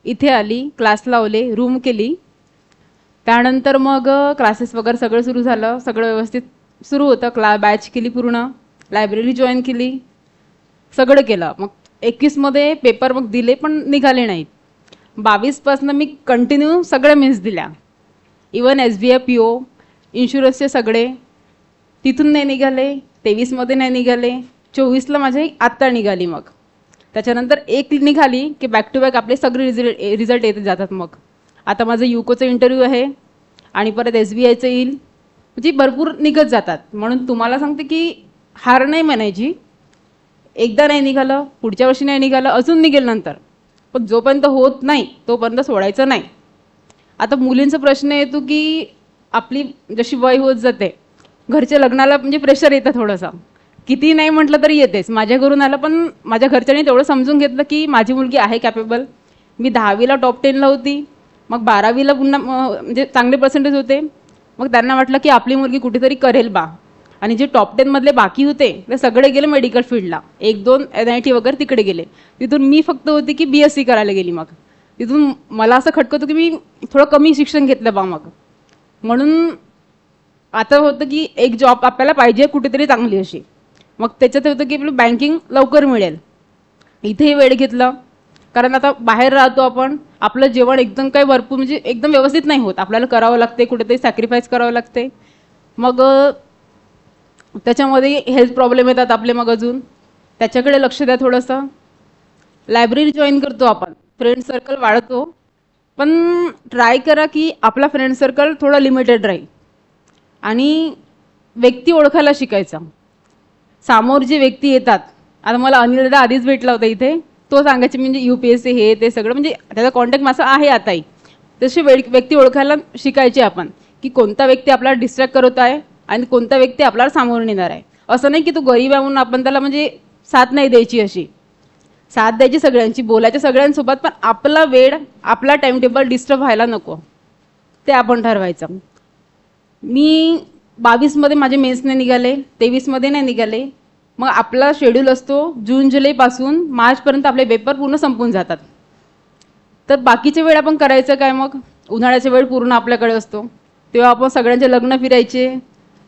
इथे आली, क्लास लावले, रूम केली. त्यानंतर मग क्लासेस वगैरे सगळं सुरू झालं, सगळं व्यवस्थित सुरू होतं. बॅच केली पूर्ण, लायब्ररी जॉईन केली, सगळं केलं. मग 21मध्ये पेपर मग दिले पण निघाले नाहीत. 22पासून मी कंटिन्यू सगळ्या मेन्स दिल्या, इवन SBI PO इन्शुरन्सचे सगळे. तिथून नाही निघाले. 23मध्ये नाही निघाले. 24ला माझी आत्ता निघाली. मग त्याच्यानंतर एक निघाली की बॅक टू बॅक आपले सगळे रिझल्ट येत जातात. मग आता माझं युकोचं इंटरव्ह्यू आहे आणि परत SBIचं येईल, म्हणजे भरपूर निघत जातात. म्हणून तुम्हाला सांगते की हार नाही म्हणायची. एकदा नाही निघालं, पुढच्या वर्षी नाही निघालं, अजून निघेल नंतर, पण जोपर्यंत होत नाही तोपर्यंत सोडायचं नाही. आता मुलींचा प्रश्न येतो की आपली जशी वय होत जाते, घरच्या लग्नाला म्हणजे प्रेशर येतं थोडंसं. किती नाही म्हटलं तरी येतेच. माझ्या घरून आलं, पण माझ्या घरच्यांनी तेवढं समजून घेतलं की माझी मुलगी आहे कॅपेबल. मी 10वीला टॉप 10ला होती, मग 12वीला पुन्हा म्हणजे चांगले पर्सेंटेज होते. मग त्यांना वाटलं की आपली मुलगी कुठेतरी करेल बा. आणि जे टॉप 10मधले बाकी होते ते सगळे गेले मेडिकल फील्डला, 1-2 NIT वगैरे तिकडे गेले. तिथून मी फक्त होती की BSc करायला गेली. मग तिथून मला असं खटकतं की मी थोडं कमी शिक्षण घेतलं बा. मग म्हणून आता होतं की एक जॉब आपल्याला पाहिजे कुठेतरी चांगली अशी. मग त्याच्यात होतं की आपलं बँकिंग लवकर मिळेल. इथेही वेळ घेतला, कारण आता बाहेर राहतो आपण, आपलं जेवण एकदम काही भरपूर म्हणजे एकदम व्यवस्थित नाही होत, आपल्याला करावं लागते, कुठेतरी सॅक्रिफाईस करावं लागते. मग त्याच्यामध्ये हेल्थ प्रॉब्लेम येतात आपले. मग अजून त्याच्याकडे लक्ष द्या थोडंसं. लायब्ररी जॉईन करतो आपण, फ्रेंड सर्कल वाढतो, पण ट्राय करा की आपला फ्रेंड सर्कल थोडा लिमिटेड राहील. आणि व्यक्ती ओळखायला शिकायचा. समोर जे व्यक्ती येतात, आता मला अनिल दादा आधीच भेटला होता इथे, तो सांगायचे म्हणजे UPSC हे ते सगळं, म्हणजे त्याचा कॉन्टॅक्ट माझा आहे आताही. तसे व्यक्ती ओळखायला शिकायचे आपण, की कोणता व्यक्ती आपल्याला डिस्ट्रॅक्ट करत आहे आणि कोणता व्यक्ती आपल्याला सामोरून येणार आहे. असं नाही की तो गरीब आहे म्हणून आपण त्याला म्हणजे साथ नाही द्यायची. अशी साथ द्यायची सगळ्यांची, बोलायच्या सगळ्यांसोबत, पण आपला वेळ आपला टाइम टेबल डिस्टर्ब व्हायला नको, ते आपण ठरवायचं. मी 22मध्ये माझे मेन्स नाही निघाले, 23मध्ये नाही निघाले. मग आपला शेड्यूल असतो जून-जुलैपासून मार्चपर्यंत आपले पेपर पूर्ण संपून जातात. तर बाकीचे वेळ आपण करायचं काय? मग उन्हाळ्याचा वेळ पूर्ण आपल्याकडे असतो, तेव्हा आपण सगळ्यांचे लग्न फिरायचे,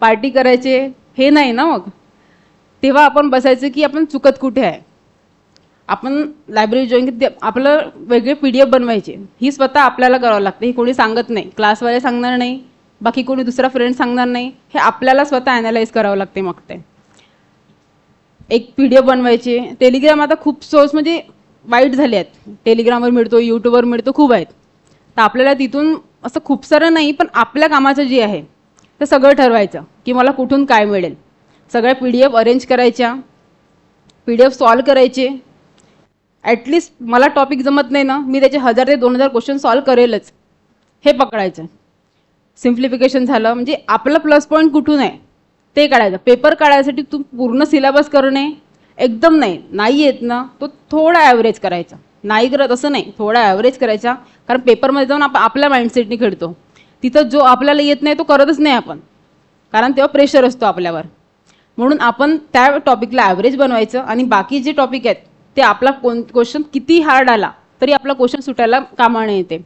पार्टी करायचे, हे नाही ना. मग तेव्हा आपण बसायचं की आपण चुकत कुठे आहे. आपण लायब्ररी जॉईन आपलं वेगळे PDF बनवायचे, ही स्वतः आपल्याला करावं लागते. हे कोणी सांगत नाही, क्लासवाले सांगणार नाही, बाकी कोणी दुसरा फ्रेंड सांगणार नाही, हे आपल्याला स्वतः ॲनालाइज करावं लागते. मग ते एक PDF बनवायचे. टेलिग्राम आता खूप सोर्स म्हणजे वाईट झाले आहेत. टेलिग्रामवर मिळतो, यूट्यूबवर मिळतो, खूप आहेत. तर आपल्याला तिथून असं खूप सारं नाही, पण आपल्या कामाचं जे आहे ते सगळं ठरवायचं की मला कुठून काय मिळेल. सगळ्या PDF अरेंज करायच्या, PDF सॉल्व करायचे. ॲटलिस्ट मला टॉपिक जमत नाही ना, मी त्याचे 1000 ते 2000 क्वेश्चन सॉल्व करेलच, हे पकडायचं. सिम्प्लिफिकेशन झालं, म्हणजे आपलं प्लस पॉईंट कुठून आहे ते काढायचं. पेपर काढायसाठी तू पूर्ण सिलेबस करणे एकदम नाही येत ना, तो थोडा ॲव्हरेज करायचा. नाही करत असं नाही, थोडा ॲव्हरेज करायचा. कारण पेपरमध्ये जाऊन आपल्या माइंडसेटने खेळतो. तिथं जो आपल्याला येत नाही तो करतच नाही आपण, कारण तेव्हा प्रेशर असतो आपल्यावर. म्हणून आपण त्या टॉपिकला ॲव्हरेज बनवायचं आणि बाकी जे टॉपिक आहेत ते आपला क्वेश्चन किती हार्ड आला तरी आपला क्वेश्चन सुटायला कामाने येते.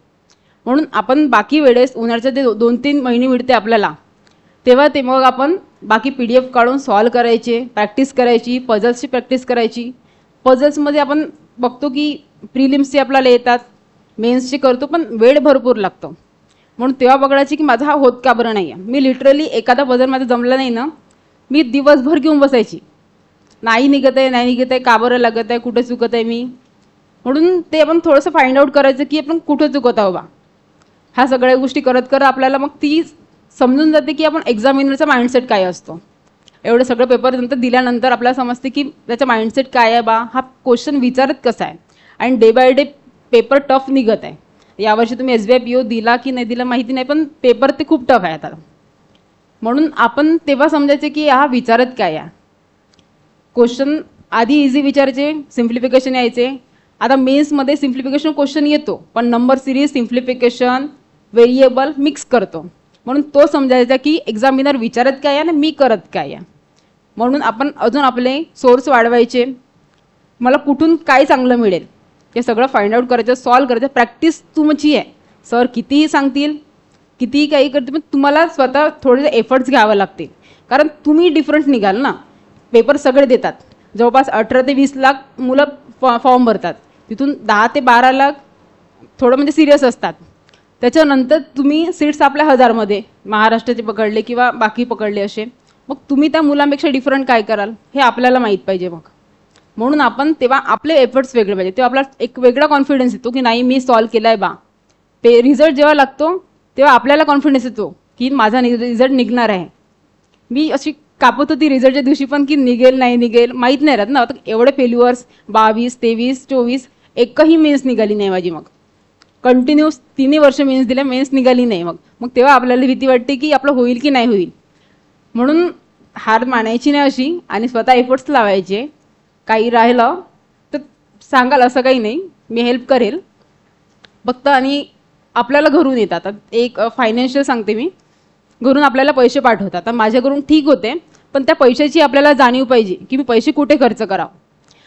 म्हणून आपण बाकी वेळेस उन्हाळ्याचे जे 2-3 महिने मिळते आपल्याला, तेव्हा ते मग आपण बाकी PDF काढून सॉल्व करायचे, प्रॅक्टिस करायची, पझल्सची प्रॅक्टिस करायची. पझल्समध्ये आपण बघतो की प्रिलिम्सचे आपल्याला येतात, मेन्सचे करतो, पण वेळ भरपूर लागतो. म्हणून तेव्हा बघायची की माझा हा होत का बरं नाही आहे. मी लिटरली एखादा पझल माझा जमला नाही ना, मी दिवसभर घेऊन बसायची, नाही निघत आहे, का बरं लागत आहे, कुठे चुकत आहे मी. म्हणून ते आपण थोडंसं फाइंड आउट करायचं की आपण कुठं चुकत आहो बा. ह्या सगळ्या गोष्टी करत करत आपल्याला मग ती समजून जाते की आपण एक्झामिनरचा माइंडसेट काय असतो. एवढं सगळं पेपर नंतर दिल्यानंतर आपल्याला समजते की त्याचा माइंडसेट काय आहे बा, हा क्वेश्चन विचारत कसा आहे. आणि day by day paper tough निघत आहे. यावर्षी तुम्ही SBI PO दिला की नाही दिला माहिती नाही, पण पेपर ते खूप टफ आहे आता. म्हणून आपण तेव्हा समजायचे की हा विचारत काय आहे. क्वेश्चन आधी इझी विचारायचे, सिम्प्लिफिकेशन यायचे. आता मेन्समध्ये सिम्प्लिफिकेशन क्वेश्चन येतो, पण number series, simplification, variable mix करतो. म्हणून तो समजायचा की एक्झामिनर विचारत काय आहे आणि मी करत काय आहे. म्हणून आपण अजून आपले सोर्स वाढवायचे. मला कुठून काय चांगलं मिळेल हे सगळं फाइंड आउट करायचं, सॉल्व करायचं. प्रॅक्टिस तुमची आहे. सर कितीही सांगतील, कितीही काही करतील, पण तुम्हाला स्वतः थोडेसे एफर्ट्स घ्यावे लागतील. कारण तुम्ही डिफरंट निघाल ना. पेपर सगळे देतात. जवळपास 18 ते 20 लाख मुलं फॉर्म भरतात. तिथून 10 ते 12 लाख थोडं म्हणजे सिरियस असतात. त्याच्यानंतर तुम्ही सीट्स आपल्या 1000मध्ये महाराष्ट्राचे पकडले किंवा बाकी पकडले असे, मग तुम्ही त्या मुलांपेक्षा डिफरंट काय कराल हे आपल्याला माहीत पाहिजे. मग म्हणून आपण तेव्हा आपले एफर्ट्स वेगळे पाहिजे. तेव्हा आपला एक वेगळा कॉन्फिडन्स येतो की नाही मी सॉल्व केला आहे बा. ते रिझल्ट जेव्हा लागतो तेव्हा आपल्याला कॉन्फिडन्स येतो की माझा रिझल्ट निघणार आहे. मी अशी कापत होती रिझल्टच्या दिवशी पण की निघेल नाही निघेल माहीत नाही राहत ना. आता एवढे फेल्युअर्स 22, 23, 24 एकही मेन्स निघाली नाही माझी. मग कंटिन्यूस 3 वर्ष मेन्स दिल्या, मेन्स निघाली नाही. मग तेव्हा आपल्याला भीती वाटते की आपलं होईल की नाही होईल. म्हणून हार मानायची नाही अशी आणि स्वतः एफर्ट्स लावायचे. काही राहिलं तर सांगाल असं काही नाही, मी हेल्प करेल फक्त. आणि आपल्याला घरून येतात. एक फायनान्शियल सांगते मी, घरून आपल्याला पैसे पाठवतात. आता माझ्याकडून ठीक होते, पण त्या पैशाची आपल्याला जाणीव पाहिजे की मी पैसे कुठे खर्च करावं.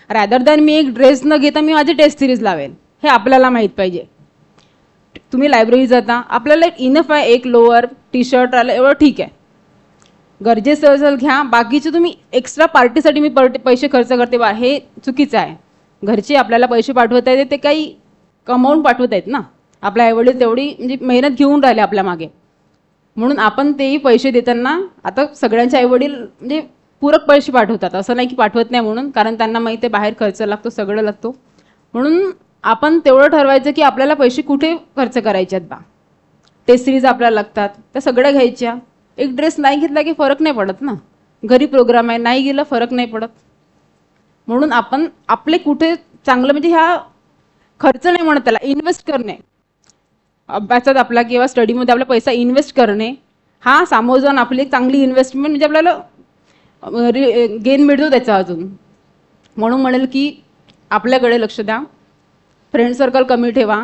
रॅदर दॅन मी एक ड्रेस न घेता मी माझी टेस्ट सिरीज लावेल, हे आपल्याला माहीत पाहिजे. तुम्ही लायब्ररी जाता, आपल्याला इनफ आहे एक लोअर टी शर्ट आलं एवढं ठीक आहे, गरजेचं असेल घ्या. बाकीचे तुम्ही एक्स्ट्रा पार्टीसाठी मी पैसे खर्च करते बा, हे चुकीचं आहे. घरचे आपल्याला पैसे पाठवत आहेत ते काही कमावून पाठवत आहेत ना. आपल्या आईवडील तेवढी म्हणजे मेहनत घेऊन राहिले आपल्या मागे, म्हणून आपण तेही पैसे देताना आता सगळ्यांचे आईवडील म्हणजे पूरक पैसे पाठवतात. असं नाही की पाठवत नाही म्हणून, कारण त्यांना माहिती आहे बाहेर खर्च लागतो, सगळं लागतो. म्हणून आपण तेवढं ठरवायचं की आपल्याला पैसे कुठे खर्च करायचे आहेत बा. टेस्ट सिरीज आपल्याला लागतात त्या सगळ्या घ्यायच्या. एक ड्रेस नाही घेतला की फरक नाही पडत ना. घरी प्रोग्राम आहे नाही गेलं फरक नाही पडत. म्हणून आपण आपले कुठे चांगलं म्हणजे ह्या खर्च नाही म्हणत त्याला, इन्व्हेस्ट करणे. अभ्यासात आपला किंवा स्टडीमध्ये आपला पैसा इन्व्हेस्ट करणे हा सामोरं जाऊन आपली एक चांगली इन्व्हेस्टमेंट म्हणजे आपल्याला गेन मिळतो त्याचा अजून. म्हणून म्हणेल की आपल्याकडे लक्ष द्या, फ्रेंड सर्कल कमी ठेवा,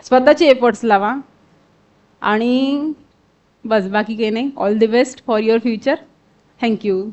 स्वतःचे एफर्ट्स लावा आणि बस बाकी काही नाही. All the best for your future. Thank you.